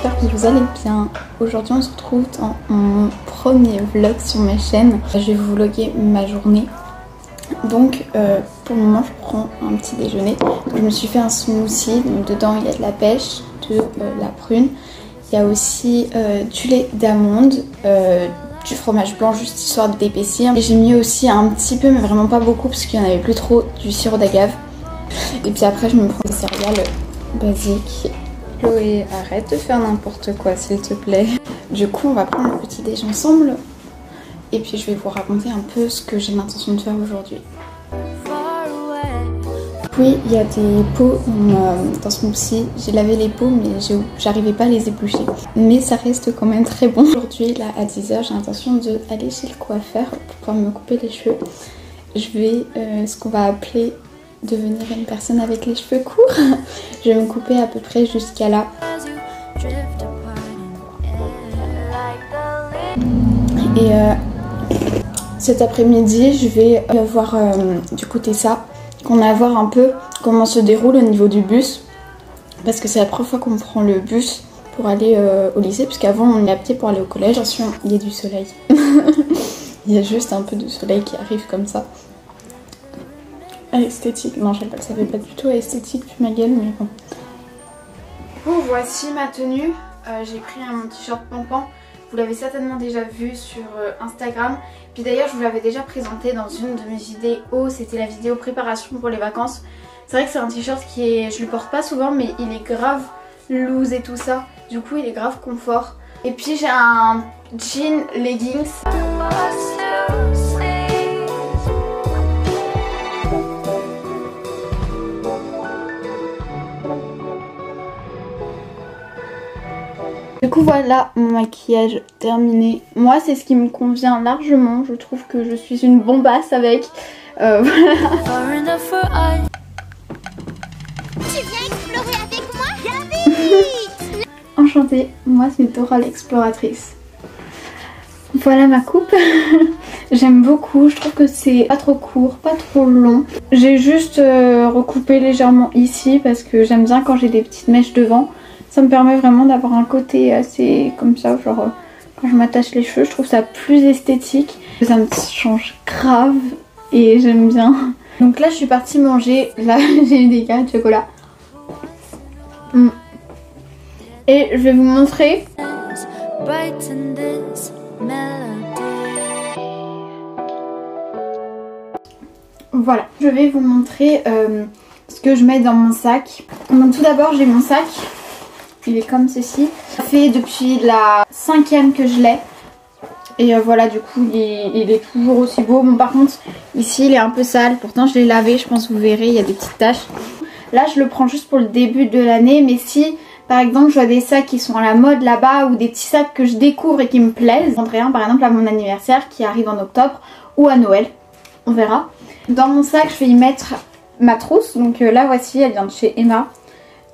j'espère que vous allez bien. Aujourd'hui on se retrouve dans mon premier vlog sur ma chaîne. Je vais vous vlogger ma journée. Donc pour le moment je prends un petit déjeuner. Donc, je me suis fait un smoothie, donc dedans il y a de la pêche, de la prune. Il y a aussi du lait d'amande, du fromage blanc juste histoire d'épaissir. Et j'ai mis aussi un petit peu mais vraiment pas beaucoup parce qu'il n'y en avait plus trop, du sirop d'agave. Et puis après je me prends des céréales basiques. Chloé, arrête de faire n'importe quoi s'il te plaît. Du coup on va prendre le petit déj ensemble. Et puis je vais vous raconter un peu ce que j'ai l'intention de faire aujourd'hui. Oui, il y a des pots dans ce smoothie. J'ai lavé les pots mais j'arrivais pas à les éplucher. Mais ça reste quand même très bon. Aujourd'hui là à 10 h j'ai l'intention d'aller chez le coiffeur pour pouvoir me couper les cheveux. Je vais ce qu'on va appeler devenir une personne avec les cheveux courts. Je vais me couper à peu près jusqu'à là. Et cet après-midi je vais voir du côté ça, qu'on a à voir un peu comment se déroule au niveau du bus. Parce que c'est la première fois qu'on prend le bus pour aller au lycée, puisqu'avant on est à pied pour aller au collège. Attention, il y a du soleil. Il y a juste un peu de soleil qui arrive comme ça. Esthétique, non je sais pas, ça fait pas du tout esthétique puis ma gueule, mais bon. Bon, voici ma tenue. J'ai pris mon t-shirt Pampan. Vous l'avez certainement déjà vu sur Instagram. Puis d'ailleurs je vous l'avais déjà présenté dans une de mes vidéos. C'était la vidéo préparation pour les vacances. C'est vrai que c'est un t-shirt qui est... je le porte pas souvent mais il est grave loose et tout ça. Du coup il est grave confort. Et puis j'ai un jean leggings. Du coup voilà mon maquillage terminé. Moi c'est ce qui me convient largement. Je trouve que je suis une bombasse avec. Voilà. Tu viens explorer avec moi? Viens vite. Enchantée, moi c'est Dora l'exploratrice. Voilà ma coupe. J'aime beaucoup, je trouve que c'est pas trop court, pas trop long. J'ai juste recoupé légèrement ici parce que j'aime bien quand j'ai des petites mèches devant. Ça me permet vraiment d'avoir un côté assez comme ça, genre quand je m'attache les cheveux, je trouve ça plus esthétique. Ça me change grave et j'aime bien. Donc là je suis partie manger, là j'ai eu des carrés de chocolat. Et je vais vous montrer. Voilà, je vais vous montrer ce que je mets dans mon sac. Donc tout d'abord j'ai mon sac. Il est comme ceci. Ça fait depuis la 5e que je l'ai. Et voilà, du coup il est toujours aussi beau. Bon par contre ici il est un peu sale. Pourtant je l'ai lavé, je pense que vous verrez, il y a des petites taches. Là je le prends juste pour le début de l'année. Mais si par exemple je vois des sacs qui sont à la mode là-bas, ou des petits sacs que je découvre et qui me plaisent, je prendrai un par exemple à mon anniversaire qui arrive en octobre, ou à Noël. On verra. Dans mon sac je vais y mettre ma trousse. Donc là voici, elle vient de chez Emma.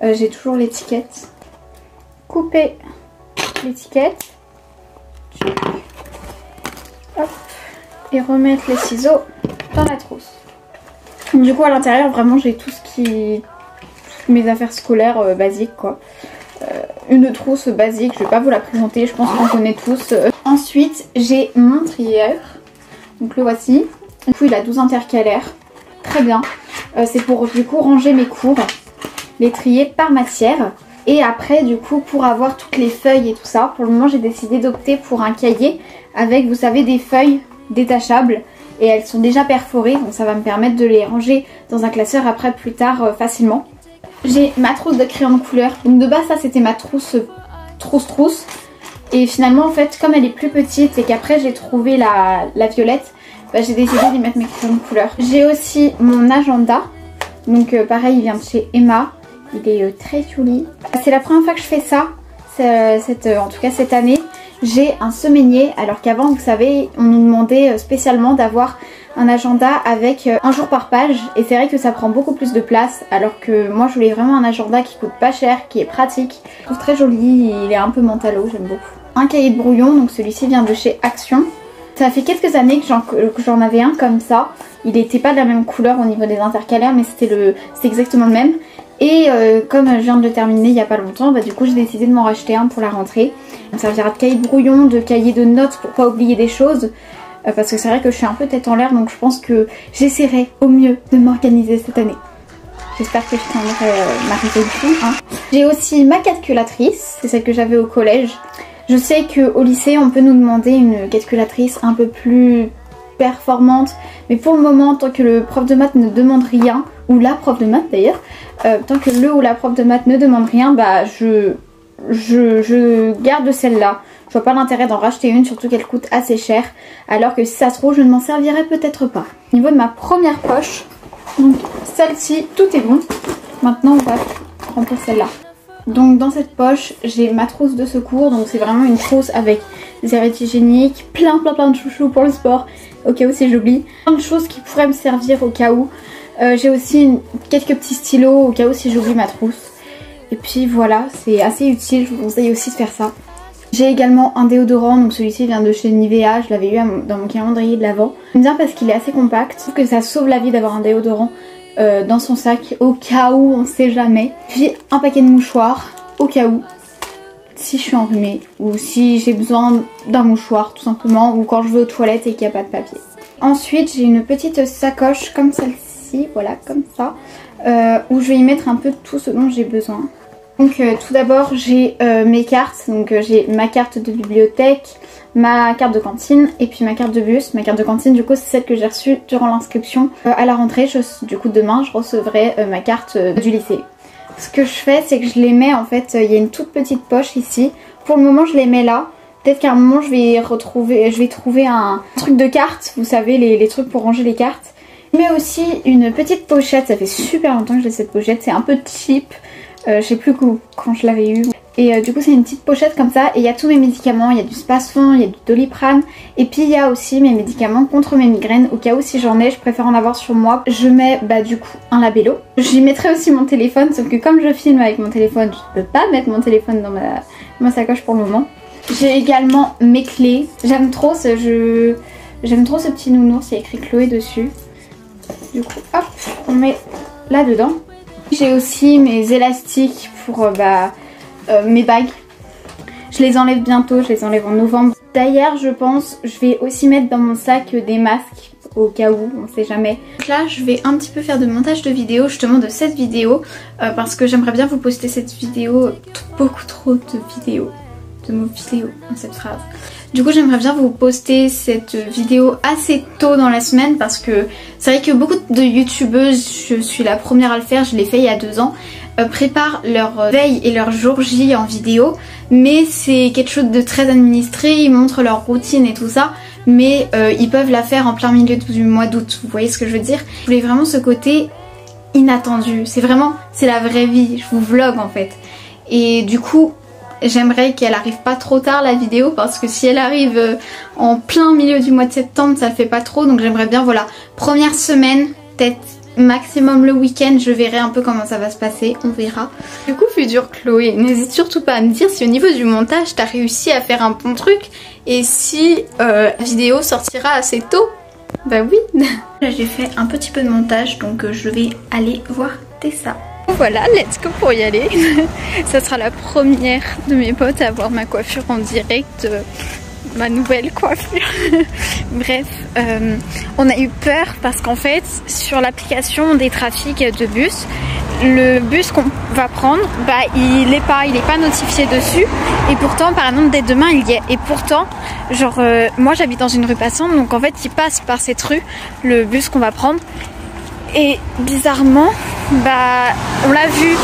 J'ai toujours l'étiquette. Couper l'étiquette. Hop. Et remettre les ciseaux dans la trousse. Donc, du coup à l'intérieur vraiment j'ai tout ce qui... mes affaires scolaires basiques quoi. Une trousse basique, je vais pas vous la présenter, je pense qu'on connaît tous. Ensuite j'ai mon trieur. Donc le voici. Du coup il a 12 intercalaires. Très bien. C'est pour du coup ranger mes cours. Les trier par matière. Et après du coup pour avoir toutes les feuilles et tout ça, pour le moment j'ai décidé d'opter pour un cahier avec, vous savez, des feuilles détachables. Et elles sont déjà perforées, donc ça va me permettre de les ranger dans un classeur après plus tard facilement. J'ai ma trousse de crayons de couleur. Donc de base ça c'était ma trousse trousse. Et finalement en fait comme elle est plus petite et qu'après j'ai trouvé la violette, bah, j'ai décidé d'y mettre mes crayons de couleur. J'ai aussi mon agenda. Donc pareil il vient de chez Emma. Il est très joli. C'est la première fois que je fais ça, en tout cas cette année. J'ai un semainier, alors qu'avant vous savez on nous demandait spécialement d'avoir un agenda avec un jour par page. Et c'est vrai que ça prend beaucoup plus de place, alors que moi je voulais vraiment un agenda qui coûte pas cher, qui est pratique. Je trouve très joli, il est un peu mentalo, j'aime beaucoup. Un cahier de brouillon, donc celui-ci vient de chez Action. Ça fait quelques années que j'en avais un comme ça. Il n'était pas de la même couleur au niveau des intercalaires, mais c'était exactement le même. Et comme je viens de le terminer il n'y a pas longtemps, bah, du coup j'ai décidé de m'en racheter un pour la rentrée. Ça me servira de cahier de brouillon, de cahier de notes pour pas oublier des choses. Parce que c'est vrai que je suis un peu tête en l'air, donc je pense que j'essaierai au mieux de m'organiser cette année. J'espère que je tiendrai ma résolution. Hein. J'ai aussi ma calculatrice, c'est celle que j'avais au collège. Je sais qu'au lycée on peut nous demander une calculatrice un peu plus performante, mais pour le moment, tant que le prof de maths ne demande rien, ou la prof de maths d'ailleurs, tant que le ou la prof de maths ne demande rien, bah je garde celle-là. Je vois pas l'intérêt d'en racheter une, surtout qu'elle coûte assez cher, alors que si ça se trouve je ne m'en servirai peut-être pas. Au niveau de ma première poche, donc celle-ci, tout est bon. Maintenant on va remplir celle-là. Donc dans cette poche j'ai ma trousse de secours, donc c'est vraiment une trousse avec des serviettes hygiéniques, plein de chouchous pour le sport, au cas où si j'oublie, plein de choses qui pourraient me servir au cas où. J'ai aussi quelques petits stylos au cas où si j'oublie ma trousse. Et puis voilà, c'est assez utile, je vous conseille aussi de faire ça. J'ai également un déodorant, donc celui-ci vient de chez Nivea, je l'avais eu dans mon calendrier de l'Avent. J'aime bien parce qu'il est assez compact, je trouve que ça sauve la vie d'avoir un déodorant dans son sac au cas où, on sait jamais. Puis un paquet de mouchoirs au cas où, si je suis enrhumée ou si j'ai besoin d'un mouchoir tout simplement, ou quand je vais aux toilettes et qu'il n'y a pas de papier. Ensuite j'ai une petite sacoche comme celle-ci, voilà comme ça, où je vais y mettre un peu tout ce dont j'ai besoin. Donc tout d'abord j'ai mes cartes, donc j'ai ma carte de bibliothèque, ma carte de cantine et puis ma carte de bus. Ma carte de cantine du coup c'est celle que j'ai reçue durant l'inscription à la rentrée. Du coup demain je recevrai ma carte du lycée. Ce que je fais c'est que je les mets en fait, il y a une toute petite poche ici. Pour le moment je les mets là. Peut-être qu'à un moment je vais trouver un truc de cartes, vous savez les trucs pour ranger les cartes. Mais aussi une petite pochette, ça fait super longtemps que j'ai cette pochette, c'est un peu cheap. Je sais plus quand je l'avais eu. Et du coup c'est une petite pochette comme ça et il y a tous mes médicaments, il y a du Spasfon, il y a du Doliprane et puis il y a aussi mes médicaments contre mes migraines au cas où si j'en ai, je préfère en avoir sur moi. Je mets du coup un labello. J'y mettrai aussi mon téléphone, sauf que comme je filme avec mon téléphone, je peux pas mettre mon téléphone dans ma sacoche pour le moment. J'ai également mes clés. J'aime trop ce petit nounours, il y a écrit Chloé dessus. Du coup hop, on met là dedans. J'ai aussi mes élastiques pour mes bagues. Je les enlève bientôt, je les enlève en novembre. D'ailleurs je pense je vais aussi mettre dans mon sac des masques au cas où, on sait jamais. Donc là je vais un petit peu faire de montage de vidéo justement de cette vidéo parce que j'aimerais bien vous poster cette vidéo, beaucoup trop de vidéos, de mots vidéo dans cette phrase. Du coup j'aimerais bien vous poster cette vidéo assez tôt dans la semaine parce que c'est vrai que beaucoup de youtubeuses, je suis la première à le faire, je l'ai fait il y a 2 ans, préparent leur veille et leur jour J en vidéo, mais c'est quelque chose de très administré, ils montrent leur routine et tout ça, mais ils peuvent la faire en plein milieu du mois d'août, vous voyez ce que je veux dire. Je voulais vraiment ce côté inattendu, c'est la vraie vie, je vous vlog en fait. Et du coup j'aimerais qu'elle arrive pas trop tard la vidéo parce que si elle arrive en plein milieu du mois de septembre ça le fait pas trop, donc j'aimerais bien voilà, première semaine, peut-être maximum le week-end, je verrai un peu comment ça va se passer, on verra. Du coup future Chloé, n'hésite surtout pas à me dire si au niveau du montage t'as réussi à faire un bon truc et si la vidéo sortira assez tôt. Bah oui. Là j'ai fait un petit peu de montage donc je vais aller voir Tessa. Voilà, let's go pour y aller. Ça sera la première de mes potes à voir ma coiffure en direct, ma nouvelle coiffure. Bref, on a eu peur parce qu'en fait sur l'application des trafics de bus, le bus qu'on va prendre, il est pas notifié dessus et pourtant par exemple dès demain il y est. Et pourtant genre moi j'habite dans une rue passante donc en fait il passe par cette rue le bus qu'on va prendre. Et bizarrement, on l'a vu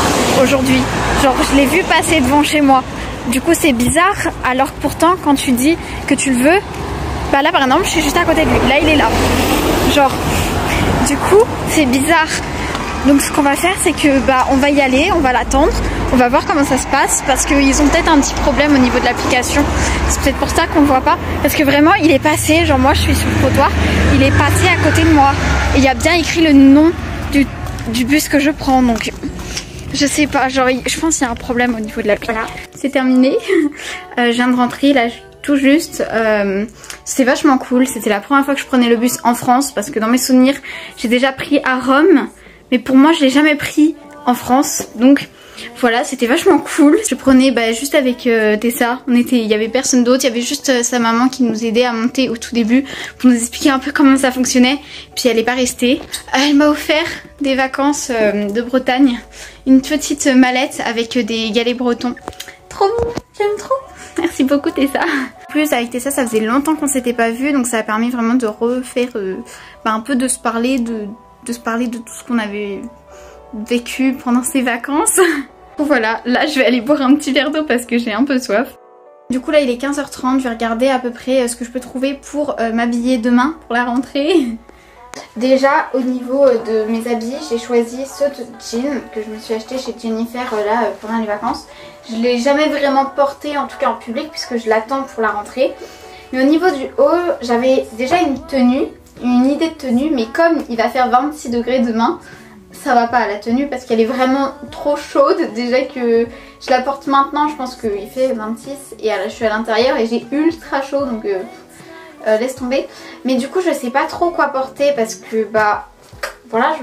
aujourd'hui. Genre je l'ai vu passer devant chez moi. Du coup c'est bizarre alors que pourtant quand tu dis que tu le veux, là par exemple je suis juste à côté de lui. Là il est là. Genre du coup c'est bizarre. Donc ce qu'on va faire c'est que on va y aller, on va l'attendre. On va voir comment ça se passe parce qu'ils ont peut-être un petit problème au niveau de l'application. C'est peut-être pour ça qu'on le voit pas. Parce que vraiment il est passé, genre moi je suis sur le trottoir, il est passé à côté de moi. Et il y a bien écrit le nom du bus que je prends. Donc je sais pas, genre je pense qu'il y a un problème au niveau de l'application. Voilà, c'est terminé. Je viens de rentrer là tout juste. C'était vachement cool. C'était la première fois que je prenais le bus en France. Parce que dans mes souvenirs j'ai déjà pris à Rome. Mais pour moi je l'ai jamais pris en France. Donc voilà, c'était vachement cool. Je prenais juste avec Tessa, il y avait personne d'autre, il y avait juste sa maman qui nous aidait à monter au tout début pour nous expliquer un peu comment ça fonctionnait. Puis elle n'est pas restée. Elle m'a offert des vacances de Bretagne, une petite mallette avec des galets bretons. Trop bon, j'aime trop. Merci beaucoup Tessa. En plus avec Tessa ça faisait longtemps qu'on s'était pas vu, donc ça a permis vraiment de refaire un peu de se parler de tout ce qu'on avait vécu pendant ces vacances. Voilà, là je vais aller boire un petit verre d'eau parce que j'ai un peu soif. Du coup là il est 15h30, je vais regarder à peu près ce que je peux trouver pour m'habiller demain pour la rentrée. Déjà au niveau de mes habits, j'ai choisi ce jean que je me suis acheté chez Jennifer pendant les vacances. Je ne l'ai jamais vraiment porté, en tout cas en public, puisque je l'attends pour la rentrée. Mais au niveau du haut, j'avais déjà une idée de tenue, mais comme il va faire 26 degrés demain, ça va pas la tenue parce qu'elle est vraiment trop chaude. Déjà que je la porte maintenant, je pense qu'il fait 26 et je suis à l'intérieur et j'ai ultra chaud, donc laisse tomber. Mais du coup je sais pas trop quoi porter parce que voilà,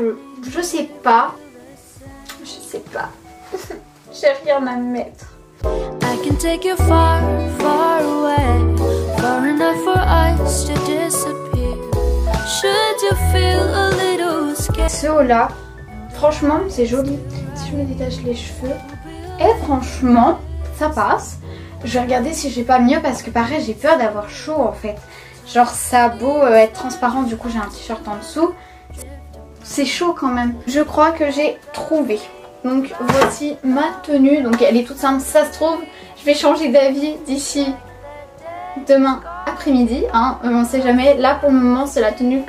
je sais pas. J'ai rien à mettre. I can take you far, far away, far enough for us to disappear. Should you feel a little scared? Ce haut là, franchement c'est joli. Si je me détache les cheveux, et franchement ça passe. Je vais regarder si j'ai pas mieux parce que pareil j'ai peur d'avoir chaud en fait. Genre ça a beau être transparent, du coup j'ai un t-shirt en dessous. C'est chaud quand même. Je crois que j'ai trouvé. Donc voici ma tenue, donc elle est toute simple, ça se trouve je vais changer d'avis d'ici demain après-midi, hein. On sait jamais. Là pour le moment c'est la tenue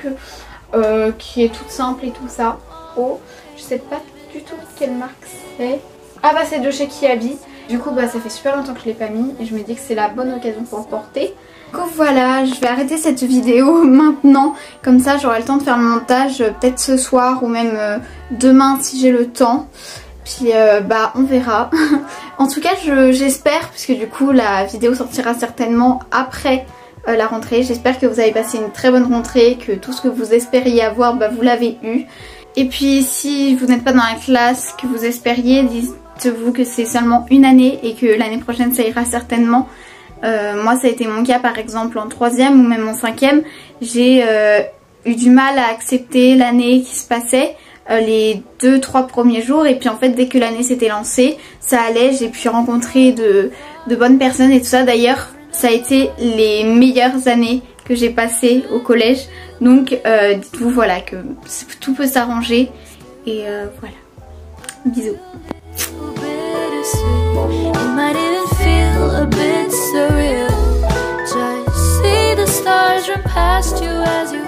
qui est toute simple et tout ça. Oh, je sais pas du tout quelle marque c'est. Ah bah c'est de chez Kiabi. Du coup ça fait super longtemps que je l'ai pas mis et je me dis que c'est la bonne occasion pour le porter. Donc voilà, je vais arrêter cette vidéo maintenant, comme ça j'aurai le temps de faire le montage peut-être ce soir ou même demain si j'ai le temps. Puis on verra. En tout cas j'espère, puisque du coup la vidéo sortira certainement après la rentrée. J'espère que vous avez passé une très bonne rentrée, que tout ce que vous espériez avoir vous l'avez eu. Et puis si vous n'êtes pas dans la classe que vous espériez, dites-vous que c'est seulement une année et que l'année prochaine ça ira certainement. Moi ça a été mon cas par exemple en 3e ou même en 5e. J'ai eu du mal à accepter l'année qui se passait les 2-3 premiers jours, et puis en fait dès que l'année s'était lancée ça allait, j'ai pu rencontrer de bonnes personnes et tout ça. D'ailleurs ça a été les meilleures années que j'ai passées au collège, donc dites-vous voilà que tout peut s'arranger et voilà, bisous. A bit surreal. Just see the stars run past you as you